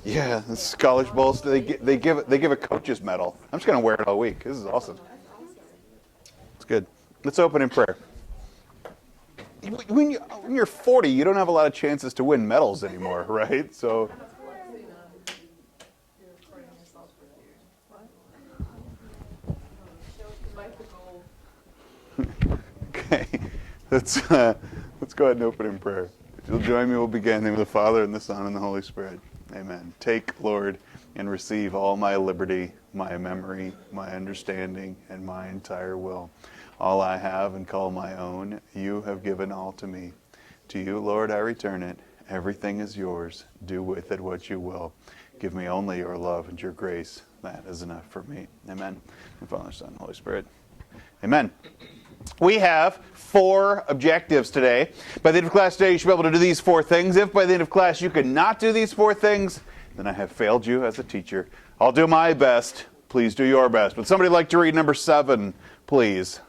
Yeah, the Scholars Bowls. They give a coach's medal. I'm just gonna wear it all week. This is awesome. It's good. Let's open in prayer. When you're 40, you don't have a lot of chances to win medals anymore, right? So. Okay, let's go ahead and open in prayer. If you'll join me, we'll begin in the name of the Father, and the Son, and the Holy Spirit. Amen. Take, Lord, and receive all my liberty, my memory, my understanding, and my entire will. All I have and call my own, you have given all to me. To you, Lord, I return it. Everything is yours. Do with it what you will. Give me only your love and your grace. That is enough for me. Amen. And Father, Son, Holy Spirit. Amen. We have 4 objectives today. By the end of class today, you should be able to do these 4 things. If by the end of class you cannot do these 4 things, then I have failed you as a teacher. I'll do my best. Please do your best. Would somebody like to read number 7, please?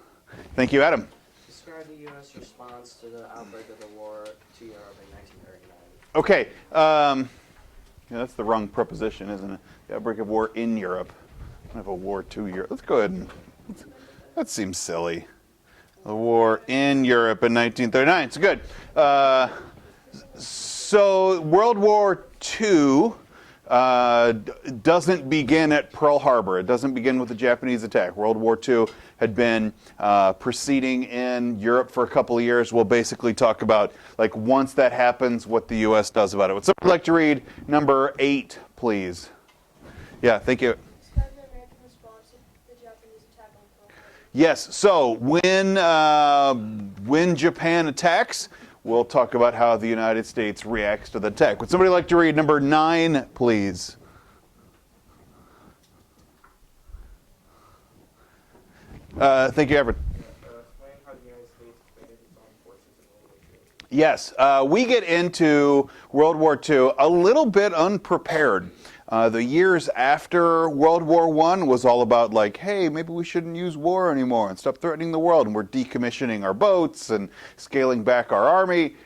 Thank you, Adam. Describe the U.S. response to the outbreak of the war to Europe in 1939. Okay. Yeah, that's the wrong preposition, isn't it? The outbreak of war in Europe. I don't have a war to Europe. Let's go ahead and... That seems silly. The war in Europe in 1939. It's good. So World War II doesn't begin at Pearl Harbor. It doesn't begin with the Japanese attack. World War II had been proceeding in Europe for a couple of years. We'll basically talk about, like, once that happens, what the U.S. does about it. Would somebody like to read number 8, please? Yeah, thank you. Yes, so when Japan attacks, we'll talk about how the United States reacts to the attack. Would somebody like to read number 9, please? Thank you, Everett. Yes, we get into World War II a little bit unprepared. The years after World War I was all about, like, hey, maybe we shouldn't use war anymore and stop threatening the world, and we're decommissioning our boats and scaling back our army.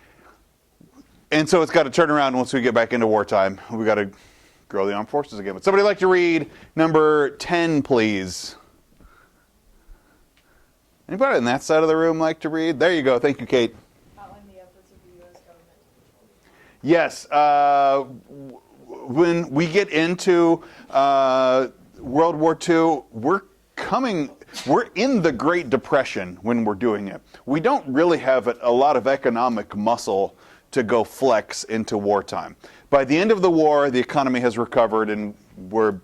And so it's got to turn around once we get back into wartime. We've got to grow the armed forces again. Would somebody like to read number 10, please? Anybody on that side of the room like to read? There you go. Thank you, Kate. Outline the efforts of the U.S. government. Yes. When we get into World War II, we're in the Great Depression when we're doing it. We don't really have a lot of economic muscle to go flex into wartime. By the end of the war, the economy has recovered, and we're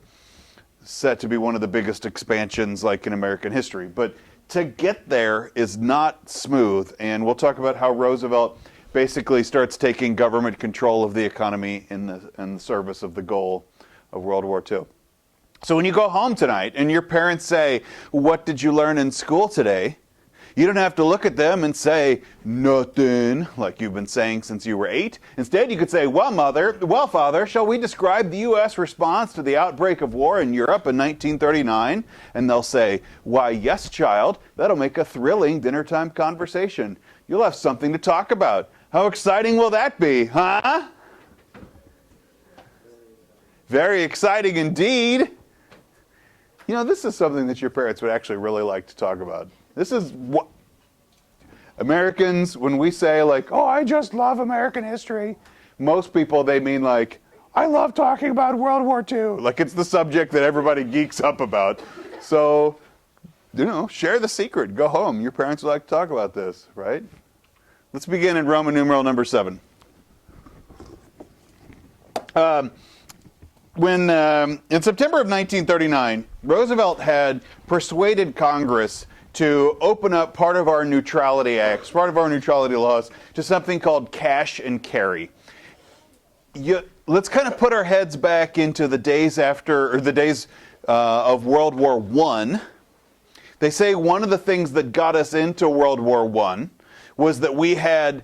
set to be one of the biggest expansions, like, in American history. But to get there is not smooth, and we'll talk about how Roosevelt basically starts taking government control of the economy in the service of the goal of World War II. So when you go home tonight and your parents say, "What did you learn in school today?" you don't have to look at them and say, "Nothing," like you've been saying since you were 8. Instead, you could say, well, Father, shall we describe the U.S. response to the outbreak of war in Europe in 1939? And they'll say, "Why, yes, child, that'll make a thrilling dinner-time conversation. You'll have something to talk about. How exciting will that be, huh?" Very exciting indeed. You know, this is something that your parents would actually really like to talk about. This is what Americans, when we say, like, "Oh, I just love American history," most people, they mean, like, "I love talking about World War II." Like, it's the subject that everybody geeks up about. So, you know, share the secret. Go home. Your parents would like to talk about this, right? Let's begin in Roman numeral number 7. In September of 1939, Roosevelt had persuaded Congress to open up part of our neutrality acts, part of our neutrality laws, to something called cash and carry. Let's kind of put our heads back into the days of World War I. They say one of the things that got us into World War I was that we had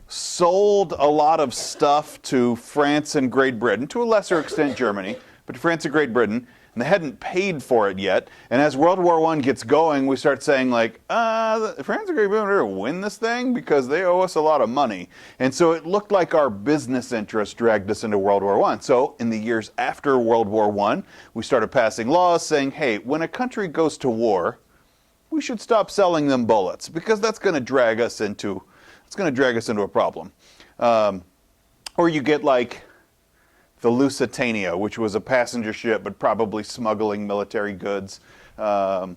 sold a lot of stuff to France and Great Britain, to a lesser extent Germany, but to France and Great Britain, and they hadn't paid for it yet. And as World War I gets going, we start saying like, France and Great Britain are going to win this thing because they owe us a lot of money. And so it looked like our business interests dragged us into World War I. So in the years after World War I, we started passing laws saying, hey, when a country goes to war, we should stop selling them bullets because that's going to drag us into a problem. Or you get like the Lusitania, which was a passenger ship but probably smuggling military goods. So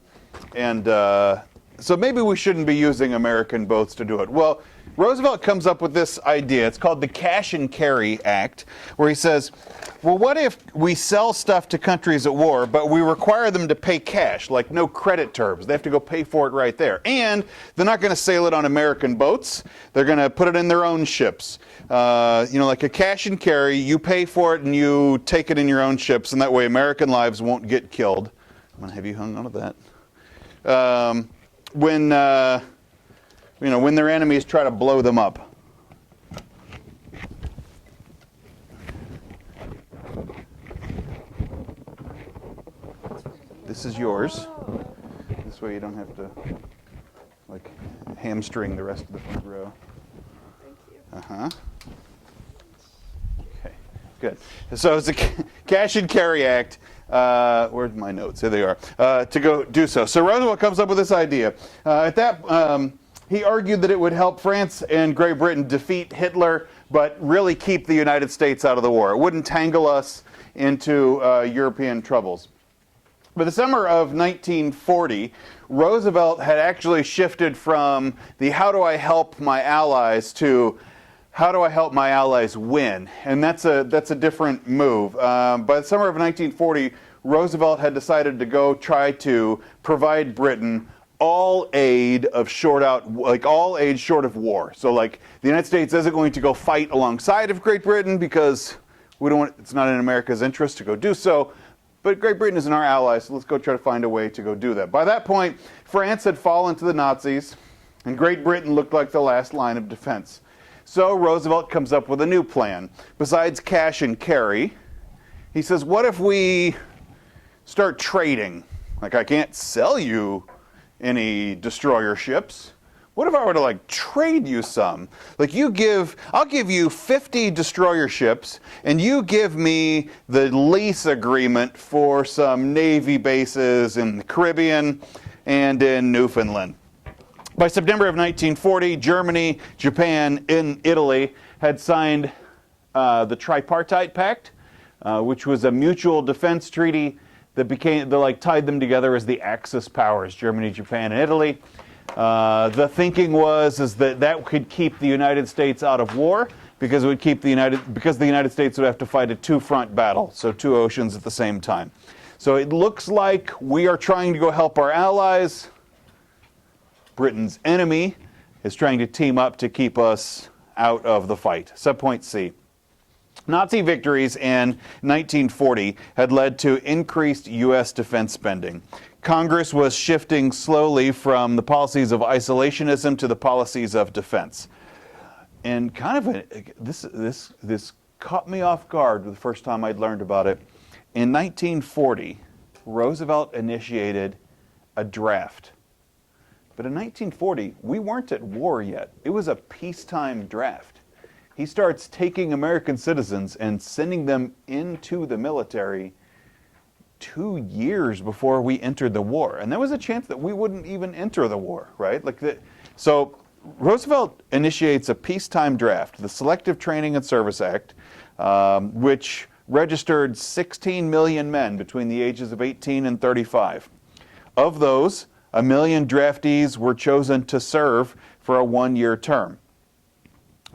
maybe we shouldn't be using American boats to do it. Well, Roosevelt comes up with this idea. It's called the Cash and Carry Act, where he says, well, what if we sell stuff to countries at war, but we require them to pay cash, like no credit terms. They have to go pay for it right there. And they're not going to sail it on American boats. They're going to put it in their own ships. Like a cash and carry, you pay for it and you take it in your own ships, and that way American lives won't get killed. I'm going to have you hung on to that. When their enemies try to blow them up. This is yours. This way you don't have to like hamstring the rest of the front row. Thank you. Uh-huh. Okay, good. So it's a Cash and Carry Act. Where's my notes? Here they are. To go do so. So Roosevelt comes up with this idea. He argued that it would help France and Great Britain defeat Hitler, but really keep the United States out of the war. It wouldn't tangle us into European troubles. By the summer of 1940, Roosevelt had actually shifted from the how do I help my allies to how do I help my allies win? And that's a different move. By the summer of 1940, Roosevelt had decided to go try to provide Britain all aid short of war. So like the United States isn't going to go fight alongside of Great Britain because it's not in America's interest to go do so. But Great Britain is in our ally, so let's go try to find a way to go do that. By that point, France had fallen to the Nazis, and Great Britain looked like the last line of defense. So Roosevelt comes up with a new plan. Besides cash and carry, he says, what if we start trading? Like, I can't sell you any destroyer ships. What if I were to trade you some? Like I'll give you 50 destroyer ships, and you give me the lease agreement for some Navy bases in the Caribbean and in Newfoundland. By September of 1940, Germany, Japan, and Italy had signed the Tripartite Pact, which was a mutual defense treaty that tied them together as the Axis powers, Germany, Japan, and Italy. The thinking was that could keep the United States out of war because the United States would have to fight a two-front battle, so two oceans at the same time. So it looks like we are trying to go help our allies. Britain's enemy is trying to team up to keep us out of the fight. Subpoint C. Nazi victories in 1940 had led to increased U.S. defense spending. Congress was shifting slowly from the policies of isolationism to the policies of defense. And this caught me off guard the first time I'd learned about it. In 1940, Roosevelt initiated a draft. But in 1940, we weren't at war yet. It was a peacetime draft. He starts taking American citizens and sending them into the military 2 years before we entered the war. And there was a chance that we wouldn't even enter the war, right? So Roosevelt initiates a peacetime draft, the Selective Training and Service Act, which registered 16 million men between the ages of 18 and 35. Of those, 1 million draftees were chosen to serve for a 1-year term.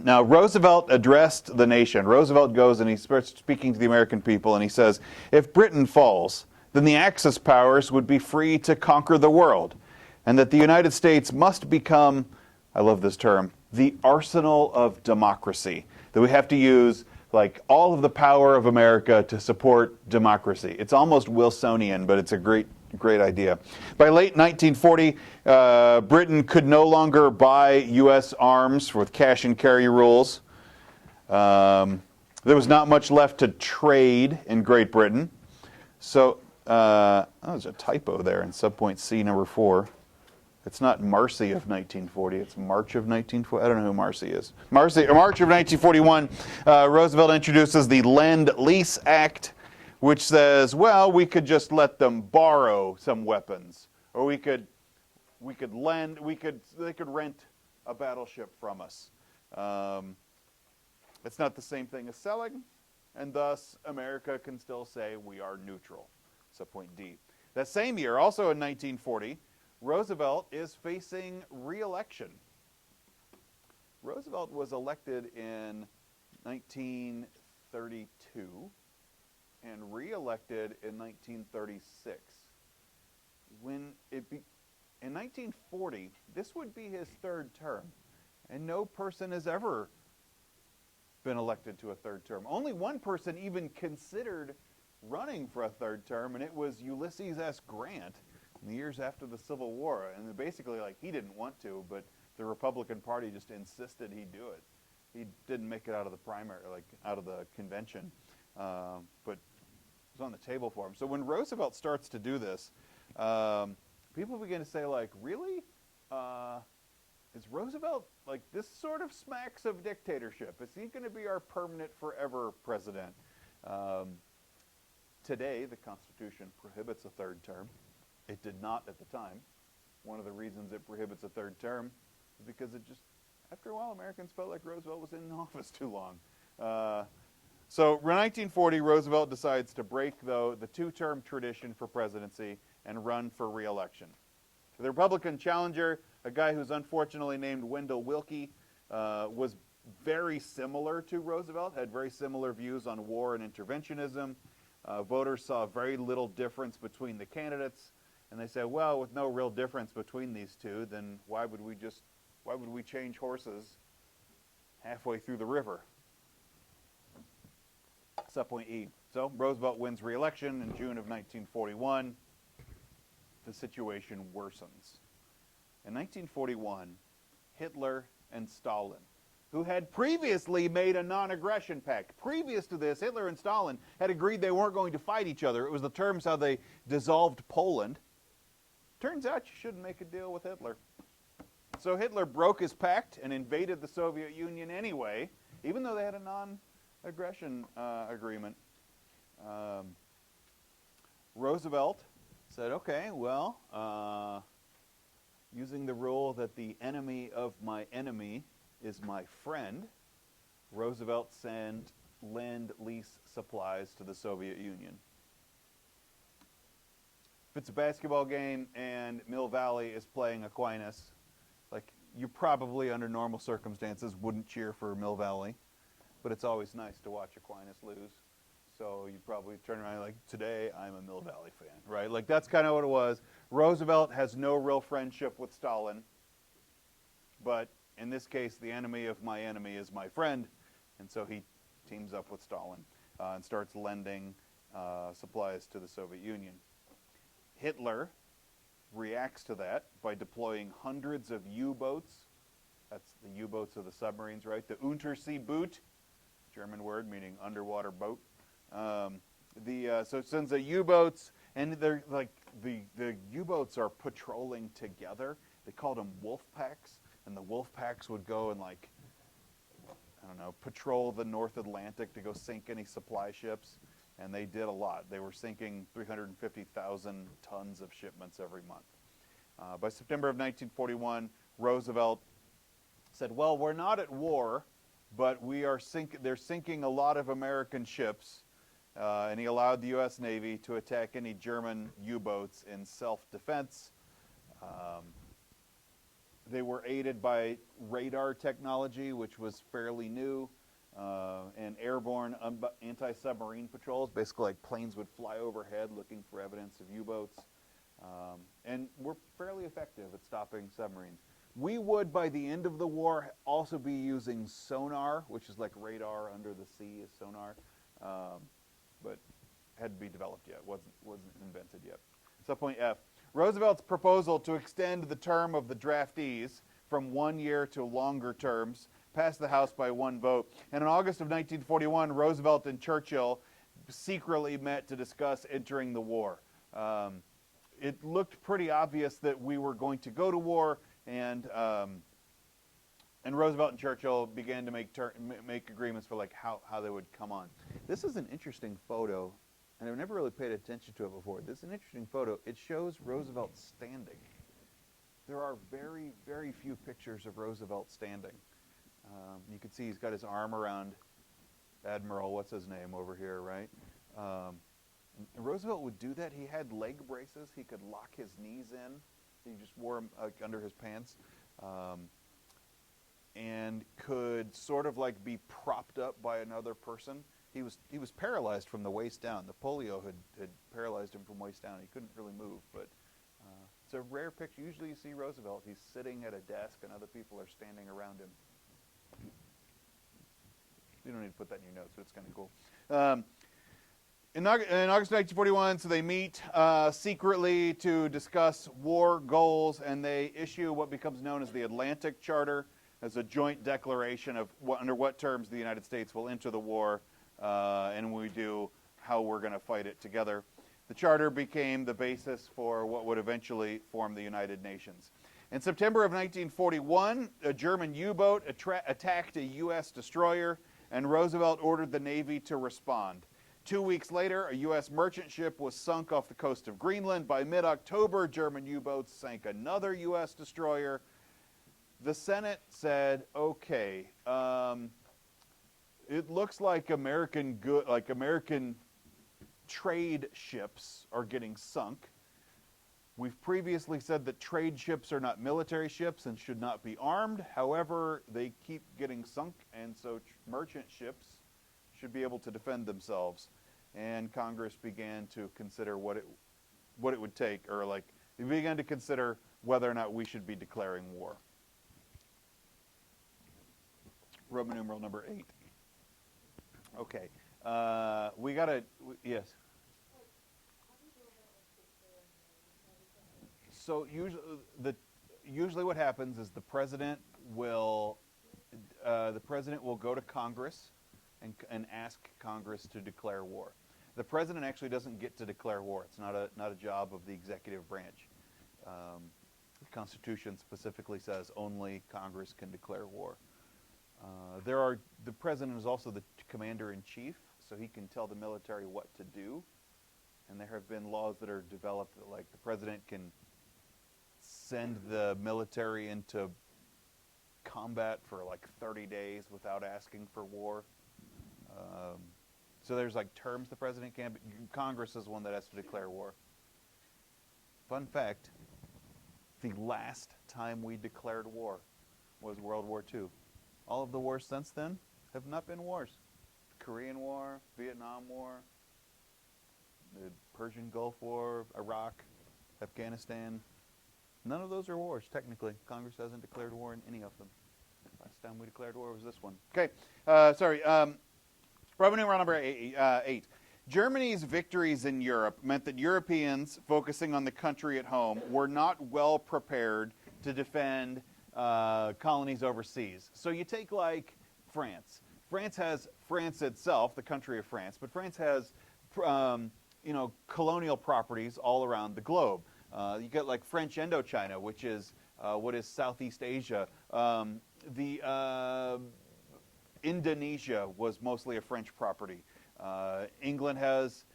Now, Roosevelt addressed the nation. Roosevelt goes and he starts speaking to the American people, and he says, if Britain falls, then the Axis powers would be free to conquer the world, and that the United States must become, I love this term, the arsenal of democracy. That we have to use all of the power of America to support democracy. It's almost Wilsonian, but it's a great idea. By late 1940, Britain could no longer buy U.S. arms with cash and carry rules. There was not much left to trade in Great Britain. So there's a typo there in subpoint C number 4. It's not Marcy of 1940. It's March of 1940. I don't know who Marcy is. March of 1941, Roosevelt introduces the Lend-Lease Act, which says, well, we could just let them borrow some weapons, or they could rent a battleship from us. It's not the same thing as selling, and thus America can still say we are neutral. Subpoint D. That same year, also in 1940, Roosevelt is facing re-election. Roosevelt was elected in 1932 and re-elected in 1936. In 1940, this would be his third term, and no person has ever been elected to a third term. Only one person even considered running for a third term, and it was Ulysses S. Grant in the years after the Civil War. And basically, he didn't want to, but the Republican Party just insisted he do it. He didn't make it out of the primary, out of the convention, but it was on the table for him. So when Roosevelt starts to do this, people begin to say, really? Is Roosevelt, this sort of smacks of dictatorship? Is he going to be our permanent, forever president? Today, the Constitution prohibits a third term. It did not at the time. One of the reasons it prohibits a third term is because after a while, Americans felt like Roosevelt was in office too long. So in 1940, Roosevelt decides to break, though, the two-term tradition for presidency and run for re-election. The Republican challenger, a guy who's unfortunately named Wendell Willkie, was very similar to Roosevelt, had very similar views on war and interventionism. Voters saw very little difference between the candidates. And they said, well, with no real difference between these two, then why would we change horses halfway through the river? Subpoint E. So Roosevelt wins re-election in June of 1941. The situation worsens. In 1941, Hitler and Stalin, who had previously made a non-aggression pact. Previous to this, Hitler and Stalin had agreed they weren't going to fight each other. It was the terms how they dissolved Poland. Turns out you shouldn't make a deal with Hitler. So Hitler broke his pact and invaded the Soviet Union anyway, even though they had a non-aggression agreement. Roosevelt said, okay, well, using the rule that the enemy of my enemy is my friend, Roosevelt sent Lend-Lease supplies to the Soviet Union. If it's a basketball game and Mill Valley is playing Aquinas, you probably, under normal circumstances, wouldn't cheer for Mill Valley, but it's always nice to watch Aquinas lose. So you'd probably turn around today I'm a Mill Valley fan, right? That's kind of what it was. Roosevelt has no real friendship with Stalin, but in this case, the enemy of my enemy is my friend, and so he teams up with Stalin and starts lending supplies to the Soviet Union. Hitler reacts to that by deploying hundreds of U-boats. That's the U-boats of the submarines, right? The Unterseeboot, German word meaning underwater boat. So it sends the U-boats, and they're the U-boats are patrolling together. They called them wolf packs, and the wolf packs would go and patrol the North Atlantic to go sink any supply ships. And they did a lot. They were sinking 350,000 tons of shipments every month. By September of 1941, Roosevelt said, well, we're not at war, but they're sinking a lot of American ships. And he allowed the U.S. Navy to attack any German U-boats in self-defense. They were aided by radar technology, which was fairly new. And airborne anti-submarine patrols, basically planes would fly overhead looking for evidence of U-boats, and were fairly effective at stopping submarines. We would, by the end of the war, also be using sonar, which is like radar under the sea is sonar, but hadn't been developed yet, wasn't invented yet. Subpoint F. Roosevelt's proposal to extend the term of the draftees from 1 year to longer terms passed the House by one vote. And in August of 1941, Roosevelt and Churchill secretly met to discuss entering the war. It looked pretty obvious that we were going to go to war, and Roosevelt and Churchill began to make agreements for like how they would come on. This is an interesting photo, and I've never really paid attention to it before. This is an interesting photo. It shows Roosevelt standing. There are very, very few pictures of Roosevelt standing. You can see he's got his arm around Admiral, what's his name over here, right? And Roosevelt would do that. He had leg braces. He could lock his knees in. He just wore them under his pants. And could sort of like be propped up by another person. He was paralyzed from the waist down. The polio had paralyzed him from waist down. He couldn't really move, but it's a rare picture. Usually you see Roosevelt, he's sitting at a desk and other people are standing around him. You don't need to put that in your notes, but it's kind of cool. In August 1941, so they meet secretly to discuss war goals, and they issue what becomes known as the Atlantic Charter as a joint declaration of under what terms the United States will enter the war, and when we do, how we're going to fight it together. The charter became the basis for what would eventually form the United Nations. In September of 1941, a German U-boat attacked a U.S. destroyer, and Roosevelt ordered the Navy to respond. 2 weeks later, a U.S. merchant ship was sunk off the coast of Greenland. By mid-October, German U-boats sank another U.S. destroyer. The Senate said, okay, it looks like American trade ships are getting sunk. We've previously said that trade ships are not military ships and should not be armed. However, they keep getting sunk, and so merchant ships should be able to defend themselves. And Congress began to consider what it would take, or like they began to consider whether or not we should be declaring war. Roman numeral number 8. Okay, we gotta yes. So usually what happens is the president will go to Congress and ask Congress to declare war. The president actually doesn't get to declare war. It's not a job of the executive branch. The Constitution specifically says only Congress can declare war. The president is also the commander-in-chief, so he can tell the military what to do. And there have been laws that are developed that, like, the president can send the military into combat for like 30 days without asking for war. So there's like terms the president can, but Congress is the one that has to declare war. Fun fact, the last time we declared war was World War II. All of the wars since then have not been wars. The Korean War, Vietnam War, the Persian Gulf War, Iraq, Afghanistan. None of those are wars, technically. Congress hasn't declared war in any of them. Last time we declared war was this one. Okay, sorry. Roman numeral number 8. Germany's victories in Europe meant that Europeans, focusing on the country at home, were not well prepared to defend colonies overseas. So you take like France. France itself, the country of France, but France has colonial properties all around the globe. You get like French Indochina, which is what is Southeast Asia. Indonesia was mostly a French property. England has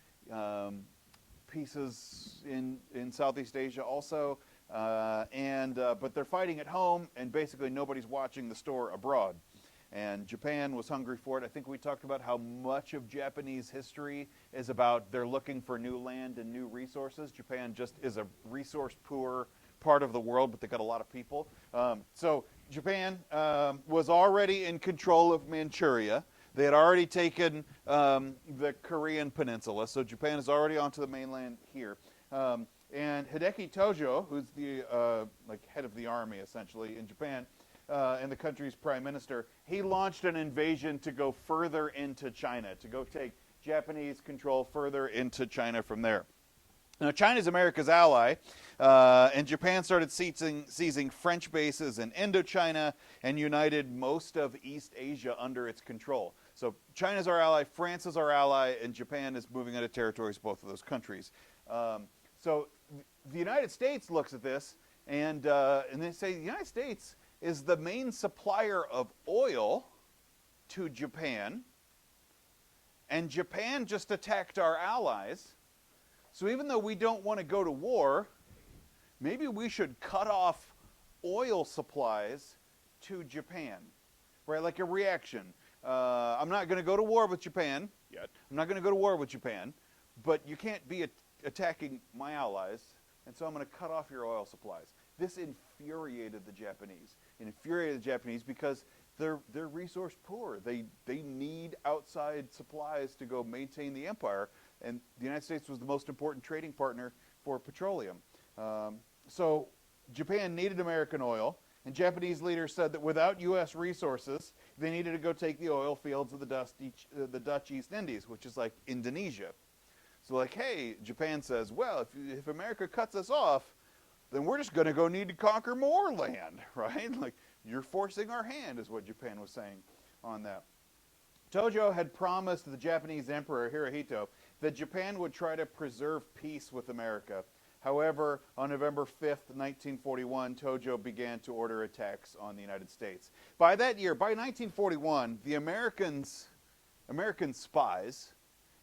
pieces in Southeast Asia also, but they're fighting at home, and basically nobody's watching the store abroad. And Japan was hungry for it. I think we talked about how much of Japanese history is about they're looking for new land and new resources. Japan just is a resource-poor part of the world, but they got a lot of people. So Japan was already in control of Manchuria. They had already taken the Korean peninsula, so Japan is already onto the mainland here. And Hideki Tojo, who's the head of the army essentially in Japan, and the country's prime minister, he launched an invasion to go further into China, to go take Japanese control further into China from there. Now, China's America's ally, and Japan started seizing French bases in Indochina and united most of East Asia under its control. So China's our ally, France is our ally, and Japan is moving into territories both of those countries. So the United States looks at this and they say the United States is the main supplier of oil to Japan, and Japan just attacked our allies. So even though we don't want to go to war, maybe we should cut off oil supplies to Japan, right? Like a reaction. I'm not going to go to war with Japan yet. I'm not going to go to war with Japan, but you can't be attacking my allies, and so I'm going to cut off your oil supplies. This infuriated the Japanese. It infuriated the Japanese because they're resource poor. They need outside supplies to go maintain the empire, and the United States was the most important trading partner for petroleum. So Japan needed American oil, and Japanese leaders said that without U.S. resources, they needed to go take the oil fields of the Dutch East Indies, which is like Indonesia. So like, hey, Japan says, well, if America cuts us off, then we're just going to go need to conquer more land, right? Like, you're forcing our hand, is what Japan was saying on that. Tojo had promised the Japanese Emperor Hirohito that Japan would try to preserve peace with America. However, on November 5th, 1941, Tojo began to order attacks on the United States. By that year, by 1941, the American spies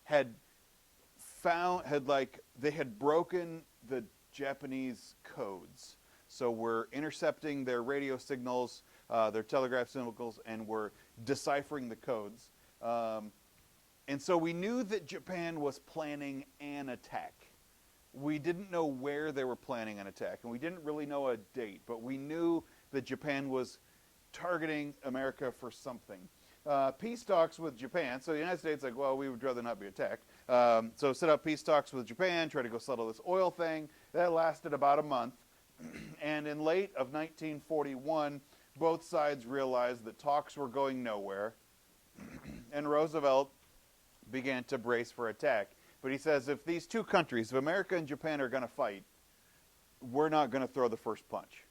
had broken the Japanese codes. So we're intercepting their radio signals, their telegraph signals, and we're deciphering the codes. And so we knew that Japan was planning an attack. We didn't know where they were planning an attack, and we didn't really know a date, but we knew that Japan was targeting America for something. Peace talks with Japan. So the United States like, well, we would rather not be attacked. So set up peace talks with Japan, try to go settle this oil thing. That lasted about a month. And in late of 1941, both sides realized that talks were going nowhere. And Roosevelt began to brace for attack. But he says, if these two countries, if America and Japan are going to fight, we're not going to throw the first punch.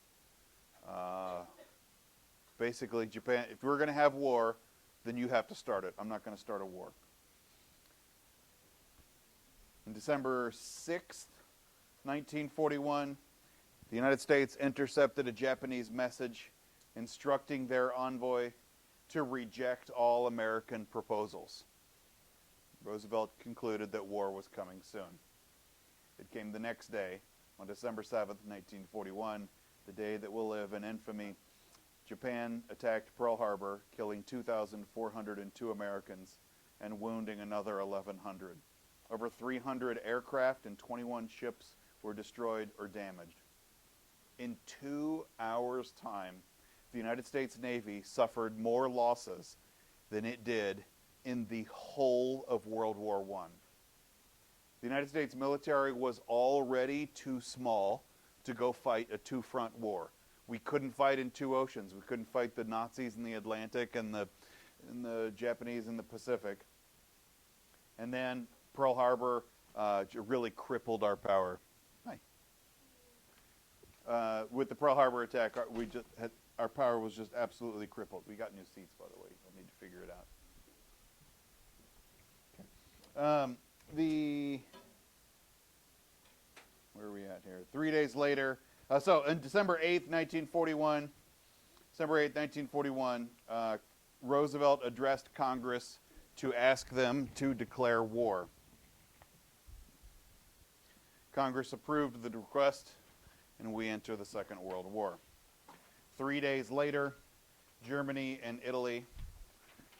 Basically, Japan, if we're going to have war, then you have to start it. I'm not going to start a war. On December 6th, 1941, the United States intercepted a Japanese message instructing their envoy to reject all American proposals. Roosevelt concluded that war was coming soon. It came the next day, on December 7th, 1941, the day that will live in infamy. Japan attacked Pearl Harbor, killing 2,402 Americans and wounding another 1,100. Over 300 aircraft and 21 ships were destroyed or damaged. In 2 hours' time, the United States Navy suffered more losses than it did in the whole of World War I. The United States military was already too small to go fight a two-front war. We couldn't fight in two oceans. We couldn't fight the Nazis in the Atlantic and the Japanese in the Pacific. And then Pearl Harbor really crippled our power. With the Pearl Harbor attack, our power was just absolutely crippled. We got new seats, by the way. I'll need to figure it out. Okay. Where are we at here? 3 days later. So on December 8th, 1941, Roosevelt addressed Congress to ask them to declare war. Congress approved the request, and we enter the Second World War. 3 days later, Germany and Italy,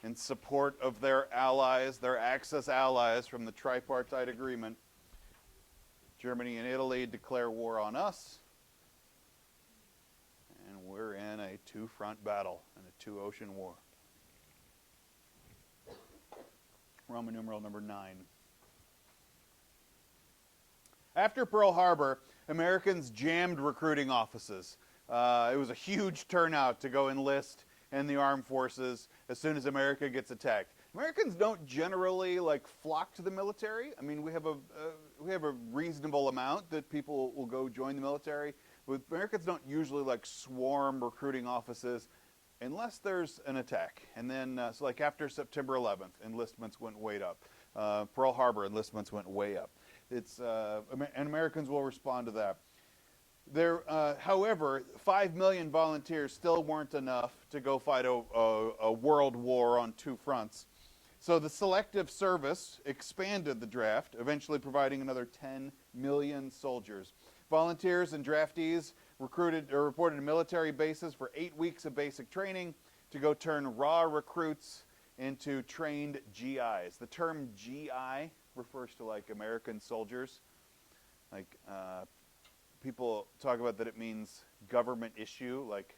in support of their allies, their Axis allies from the tripartite agreement, Germany and Italy declare war on us, and we're in a two-front battle and a two-ocean war. Roman numeral number 9. After Pearl Harbor, Americans jammed recruiting offices. It was a huge turnout to go enlist in the armed forces as soon as America gets attacked. Americans don't generally flock to the military. I mean, we have a reasonable amount that people will go join the military, but Americans don't usually swarm recruiting offices unless there's an attack. And then, after September 11th, enlistments went way up. Pearl Harbor enlistments went way up. And Americans will respond to that. However, 5 million volunteers still weren't enough to go fight a world war on two fronts. So the Selective Service expanded the draft, eventually providing another 10 million soldiers. Volunteers and draftees reported to military bases for 8 weeks of basic training to go turn raw recruits into trained GIs. The term GI refers to like American soldiers. Like people talk about that it means government issue, like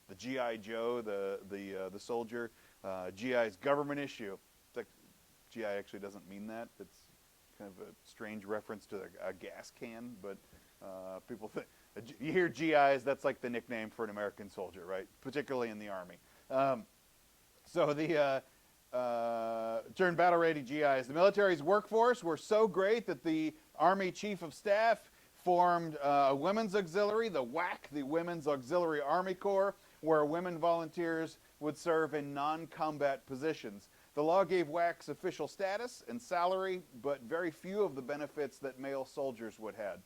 the GI Joe, the soldier. GI is government issue. It's like GI actually doesn't mean that. It's kind of a strange reference to a gas can, but people think you hear GIs. That's like the nickname for an American soldier, right? Particularly in the Army. So the turned battle-ready GIs. The military's workforce were so great that the Army Chief of Staff formed a women's auxiliary, the WAC, the Women's Auxiliary Army Corps, where women volunteers would serve in non-combat positions. The law gave WACs official status and salary, but very few of the benefits that male soldiers would have.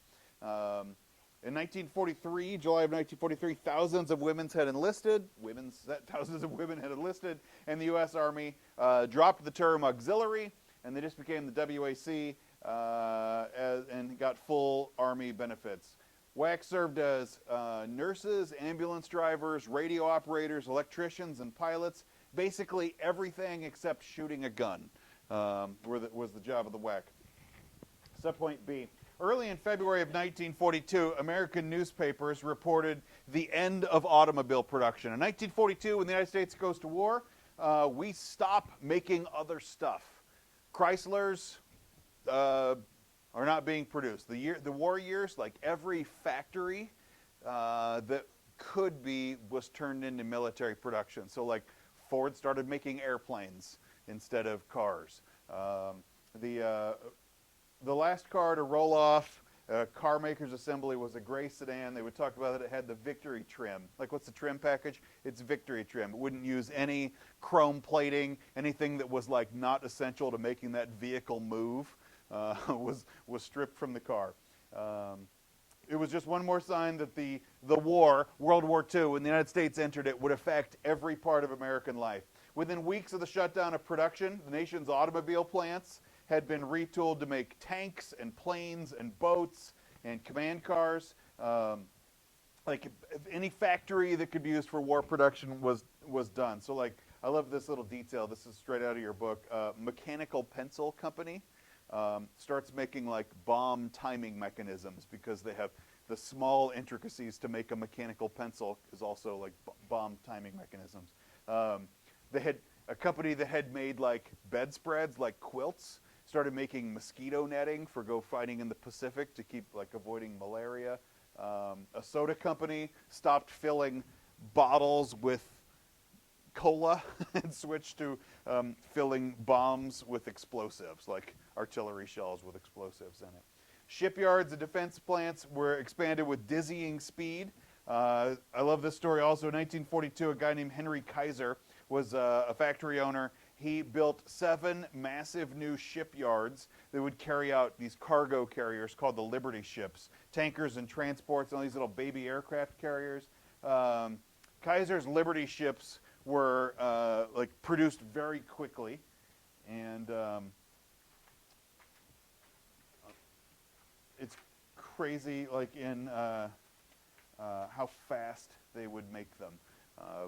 In 1943, July of 1943, thousands of women had enlisted, and the U.S. Army dropped the term auxiliary, and they just became the WAC and got full Army benefits. WAC served as nurses, ambulance drivers, radio operators, electricians, and pilots. Basically everything except shooting a gun was the job of the WAC. Subpoint B. Early in February of 1942, American newspapers reported the end of automobile production. In 1942, when the United States goes to war, we stop making other stuff. Chryslers are not being produced. The war years, like every factory that could be was turned into military production. So like Ford started making airplanes instead of cars. The last car to roll off car maker's assembly was a gray sedan. They would talk about it had the Victory trim. Like, what's the trim package? It's Victory trim. It wouldn't use any chrome plating. Anything that was like not essential to making that vehicle move was stripped from the car. It was just one more sign that the war, World War II, when the United States entered it, would affect every part of American life. Within weeks of the shutdown of production, the nation's automobile plants had been retooled to make tanks and planes and boats and command cars. Like any factory that could be used for war production was done. So like, I love this little detail. This is straight out of your book. Mechanical Pencil Company starts making like bomb timing mechanisms because they have the small intricacies to make a mechanical pencil is also like bomb timing mechanisms. They had a company that had made like bedspreads, like quilts, started making mosquito netting for go fighting in the Pacific to keep like avoiding malaria. A soda company stopped filling bottles with cola and switched to filling bombs with explosives, like artillery shells with explosives in it. Shipyards and defense plants were expanded with dizzying speed. I love this story also. In 1942, a guy named Henry Kaiser was a factory owner. He built 7 massive new shipyards that would carry out these cargo carriers called the Liberty ships, tankers and transports, and all these little baby aircraft carriers. Kaiser's Liberty ships were like produced very quickly, and it's crazy, like in how fast they would make them.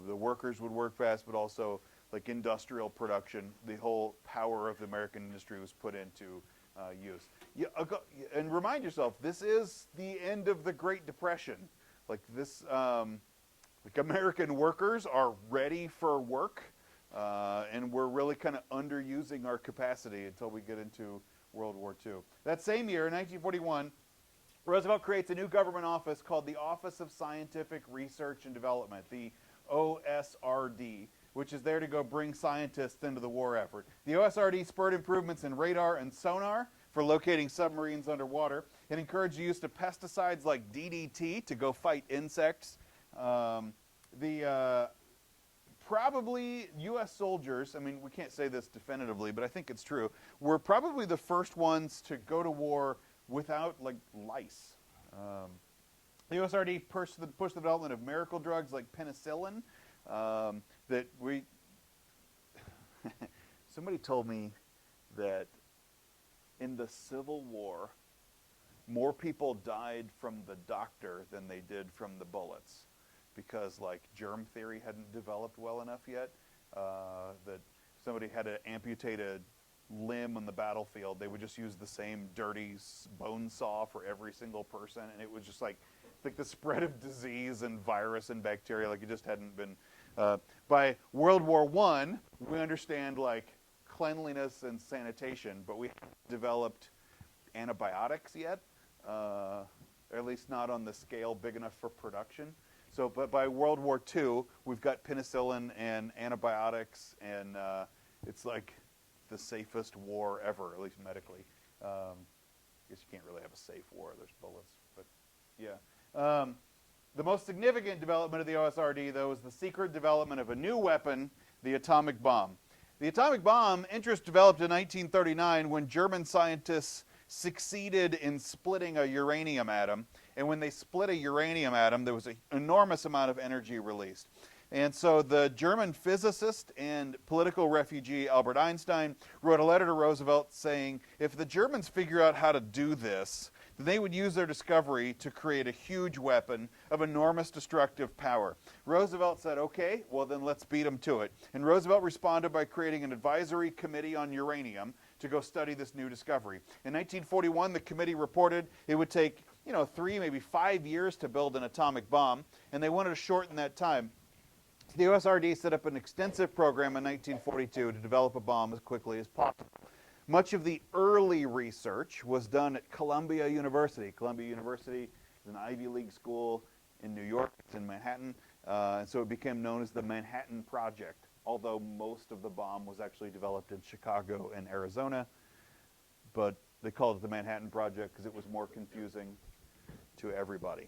The workers would work fast, but also like industrial production, the whole power of the American industry was put into use. And remind yourself, this is the end of the Great Depression. Like this, like American workers are ready for work, and we're really kind of underusing our capacity until we get into World War II. That same year, in 1941, Roosevelt creates a new government office called the Office of Scientific Research and Development, the OSRD, which is there to go bring scientists into the war effort. The OSRD spurred improvements in radar and sonar for locating submarines underwater. It encouraged the use of pesticides like DDT to go fight insects. Probably U.S. soldiers, I mean, we can't say this definitively, but I think it's true, were probably the first ones to go to war without like lice. The USRD pushed the development of miracle drugs like penicillin. That we somebody told me that in the Civil War, more people died from the doctor than they did from the bullets, because like germ theory hadn't developed well enough yet. That somebody had to amputate a limb on the battlefield, they would just use the same dirty bone saw for every single person, and it was just like the spread of disease and virus and bacteria, like it just hadn't been. By World War I, we understand like cleanliness and sanitation, but we haven't developed antibiotics yet, or at least not on the scale big enough for production. So, but by World War II, we've got penicillin and antibiotics, and it's like the safest war ever, at least medically. I guess you can't really have a safe war. There's bullets, but yeah. The most significant development of the OSRD, though, is the secret development of a new weapon, the atomic bomb. The atomic bomb interest developed in 1939 when German scientists succeeded in splitting a uranium atom. And when they split a uranium atom, there was an enormous amount of energy released. And so the German physicist and political refugee Albert Einstein wrote a letter to Roosevelt saying, if the Germans figure out how to do this, then they would use their discovery to create a huge weapon of enormous destructive power. Roosevelt said, okay, well then let's beat them to it. And Roosevelt responded by creating an advisory committee on uranium to go study this new discovery. In 1941, the committee reported it would take 3, maybe 5 years to build an atomic bomb, and they wanted to shorten that time. The USRD set up an extensive program in 1942 to develop a bomb as quickly as possible. Much of the early research was done at Columbia University. Columbia University is an Ivy League school in New York. It's in Manhattan. And so it became known as the Manhattan Project, although most of the bomb was actually developed in Chicago and Arizona. But they called it the Manhattan Project because it was more confusing to everybody.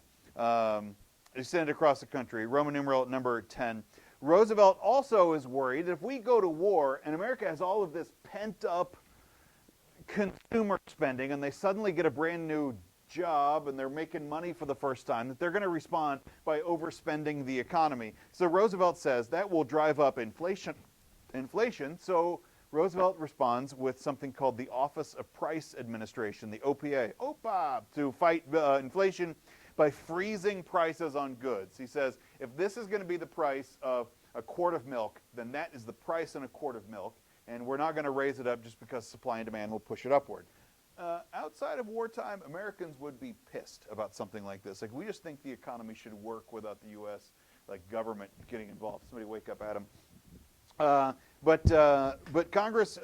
Extended across the country. Roman numeral number 10. Roosevelt also is worried that if we go to war and America has all of this pent-up consumer spending and they suddenly get a brand new job and they're making money for the first time, that they're going to respond by overspending the economy. So Roosevelt says that will drive up inflation. So Roosevelt responds with something called the Office of Price Administration, the OPA, to fight inflation by freezing prices on goods. He says, if this is going to be the price of a quart of milk, then that is the price on a quart of milk, and we're not going to raise it up just because supply and demand will push it upward. Outside of wartime, Americans would be pissed about something like this. Like, we just think the economy should work without the U.S. Government getting involved. Somebody wake up Adam. But Congress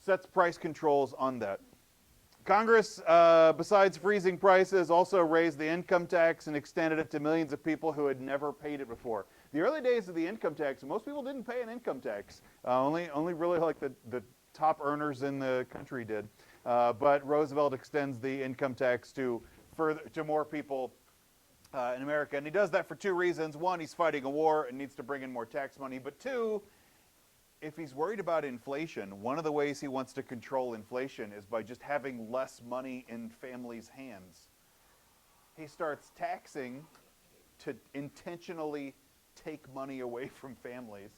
sets price controls on that. Congress, besides freezing prices, also raised the income tax and extended it to millions of people who had never paid it before. The early days of the income tax, most people didn't pay an income tax. Only really like the top earners in the country did. But Roosevelt extends the income tax to more people in America. And he does that for two reasons. One, he's fighting a war and needs to bring in more tax money. But two, if he's worried about inflation, one of the ways he wants to control inflation is by just having less money in families' hands. He starts taxing to intentionally take money away from families,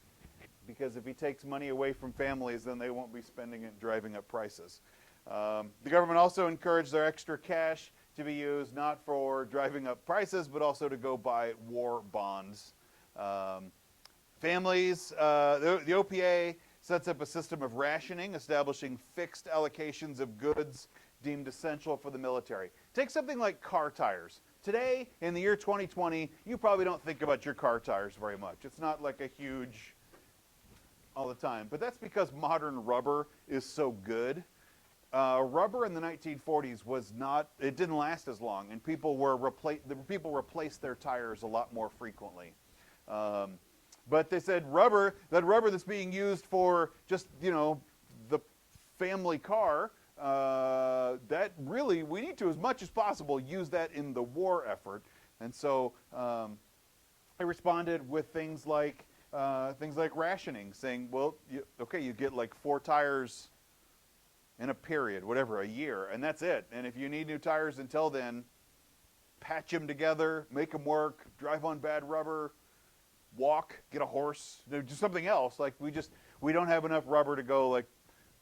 because if he takes money away from families, then they won't be spending it, driving up prices. The government also encouraged their extra cash to be used not for driving up prices, but also to go buy war bonds. Families, the OPA sets up a system of rationing, establishing fixed allocations of goods deemed essential for the military. Take something like car tires. Today, in the year 2020, you probably don't think about your car tires very much. It's not like a huge all the time. But that's because modern rubber is so good. Rubber in the 1940s was not, it didn't last as long, and people replaced their tires a lot more frequently. But they said that rubber that's being used for just, the family car, that really, we need to, as much as possible, use that in the war effort. And so they responded with things like rationing, saying, well, you get like 4 tires in a period, whatever, a year, and that's it. And if you need new tires until then, patch them together, make them work, drive on bad rubber, walk, get a horse, do something else. Like we don't have enough rubber to go like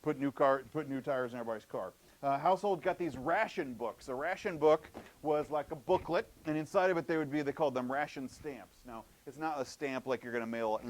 put new tires in everybody's car. Household got these ration books. A ration book was like a booklet, and inside of it they called them ration stamps. Now it's not a stamp like you're going to mail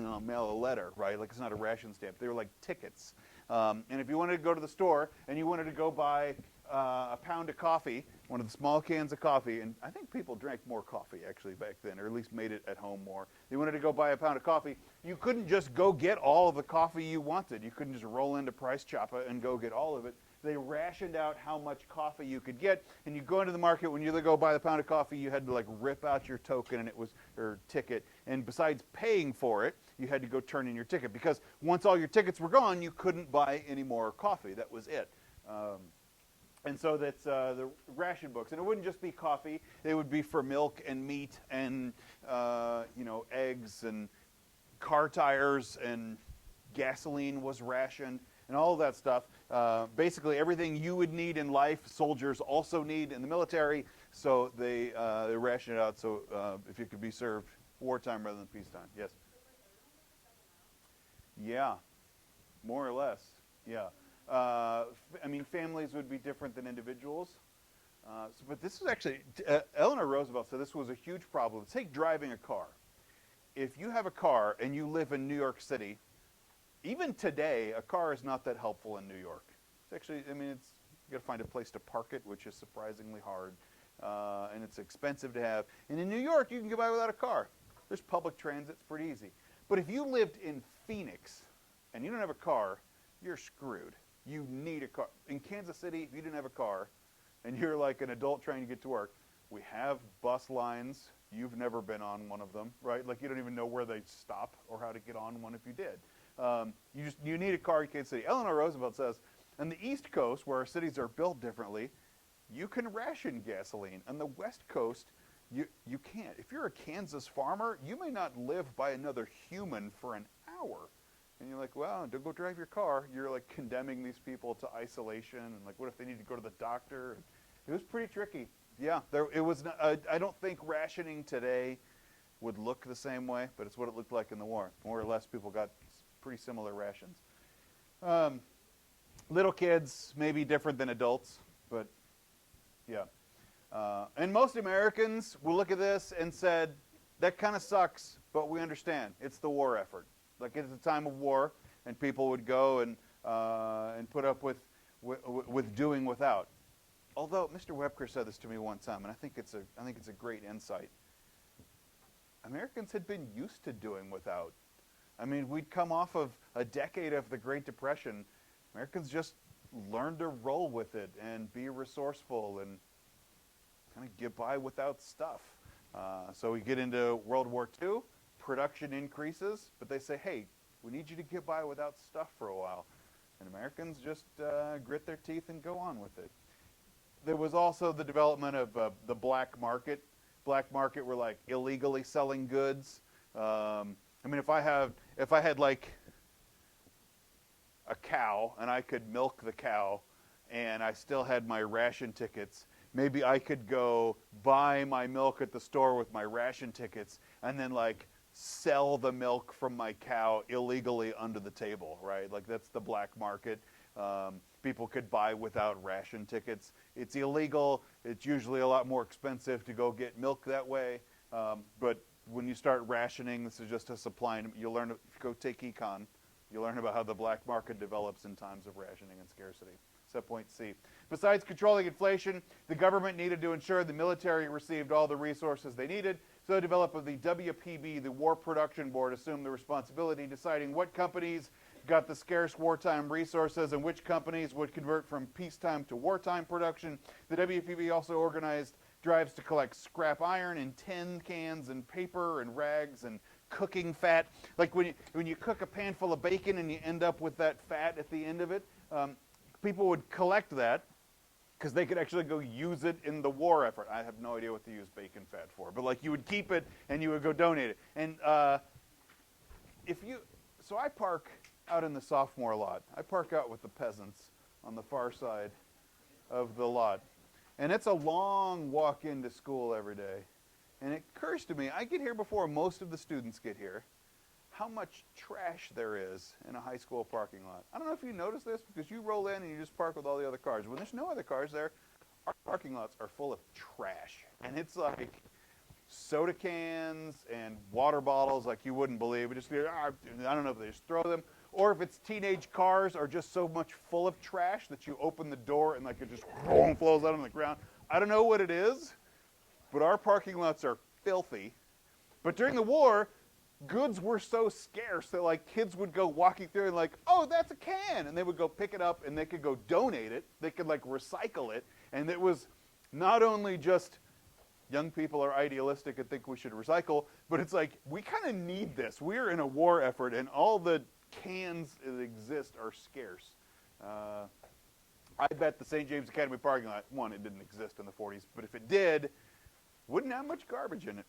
a letter, right? Like it's not a ration stamp. They were like tickets. And if you wanted to go to the store and you wanted to go buy a pound of coffee, one of the small cans of coffee, and I think people drank more coffee actually back then, or at least made it at home more. You wanted to go buy a pound of coffee, you couldn't just go get all of the coffee you wanted. You couldn't just roll into Price Chopper and go get all of it. They rationed out how much coffee you could get, and you go into the market, when you go buy the pound of coffee, you had to like rip out your token and or ticket, and besides paying for it, you had to go turn in your ticket, because once all your tickets were gone, you couldn't buy any more coffee. That was it. And so that's the ration books. And it wouldn't just be coffee. They would be for milk and meat and, eggs and car tires, and gasoline was rationed and all of that stuff. Basically everything you would need in life, soldiers also need in the military. So they ration it out so if it could be served wartime rather than peacetime. Yes? Yeah, more or less. Yeah. Families would be different than individuals. But this is actually, Eleanor Roosevelt said this was a huge problem. Take driving a car. If you have a car and you live in New York City, even today, a car is not that helpful in New York. It's actually, you got to find a place to park it, which is surprisingly hard. And it's expensive to have. And in New York, you can get by without a car. There's public transit, it's pretty easy. But if you lived in Phoenix and you don't have a car, you're screwed. You need a car. In Kansas City, if you didn't have a car and you're like an adult trying to get to work, we have bus lines. You've never been on one of them, right? Like you don't even know where they stop or how to get on one if you did. You need a car in Kansas City. Eleanor Roosevelt says, on the East Coast, where our cities are built differently, you can ration gasoline. On the West Coast, you can't. If you're a Kansas farmer, you may not live by another human for an hour. And you're like, well, don't go drive your car. You're like condemning these people to isolation, and like, what if they need to go to the doctor? It was pretty tricky. Yeah, it was. I don't think rationing today would look the same way, but it's what it looked like in the war. More or less, people got pretty similar rations. Little kids may be different than adults, but yeah. And most Americans will look at this and said, that kind of sucks, but we understand. It's the war effort. Like it's a time of war, and people would go and put up with doing without. Although Mr. Webker said this to me one time, and I think it's a great insight. Americans had been used to doing without. We'd come off of a decade of the Great Depression. Americans just learned to roll with it and be resourceful and kind of get by without stuff. So we get into World War II. Production increases, but they say, hey, we need you to get by without stuff for a while. And Americans just grit their teeth and go on with it. There was also the development of the black market. Black market were like illegally selling goods. If I had like a cow and I could milk the cow and I still had my ration tickets, maybe I could go buy my milk at the store with my ration tickets and then like sell the milk from my cow illegally under the table, right? Like that's the black market. People could buy without ration tickets. It's illegal. It's usually a lot more expensive to go get milk that way. But when you start rationing, this is just a supply. You'll learn, if you go take econ, you'll learn about how the black market develops in times of rationing and scarcity. Set point C. Besides controlling inflation, the government needed to ensure the military received all the resources they needed. So the development of the WPB, the War Production Board, assumed the responsibility deciding what companies got the scarce wartime resources and which companies would convert from peacetime to wartime production. The WPB also organized drives to collect scrap iron and tin cans and paper and rags and cooking fat. Like when you cook a pan full of bacon and you end up with that fat at the end of it, people would collect that because they could actually go use it in the war effort. I have no idea what to use bacon fat for, but like you would keep it and you would go donate it. And so I park out in the sophomore lot. I park out with the peasants on the far side of the lot. And it's a long walk into school every day. And it occurs to me, I get here before most of the students get here, how much trash there is in a high school parking lot. I don't know if you notice this, because you roll in and you just park with all the other cars. When there's no other cars there, our parking lots are full of trash. And it's like soda cans and water bottles like you wouldn't believe. I don't know if they just throw them, or if it's teenage cars are just so much full of trash that you open the door and like it just flows out on the ground. I don't know what it is, but our parking lots are filthy. But during the war, goods were so scarce that like kids would go walking through and like, oh, that's a can, and they would go pick it up and they could go donate it. They could like recycle it, and it was not only just young people are idealistic and think we should recycle, but it's like we kind of need this. We're in a war effort, and all the cans that exist are scarce. I bet the St. James Academy parking lot, one, it didn't exist in the 40s, but if it did, wouldn't have much garbage in it.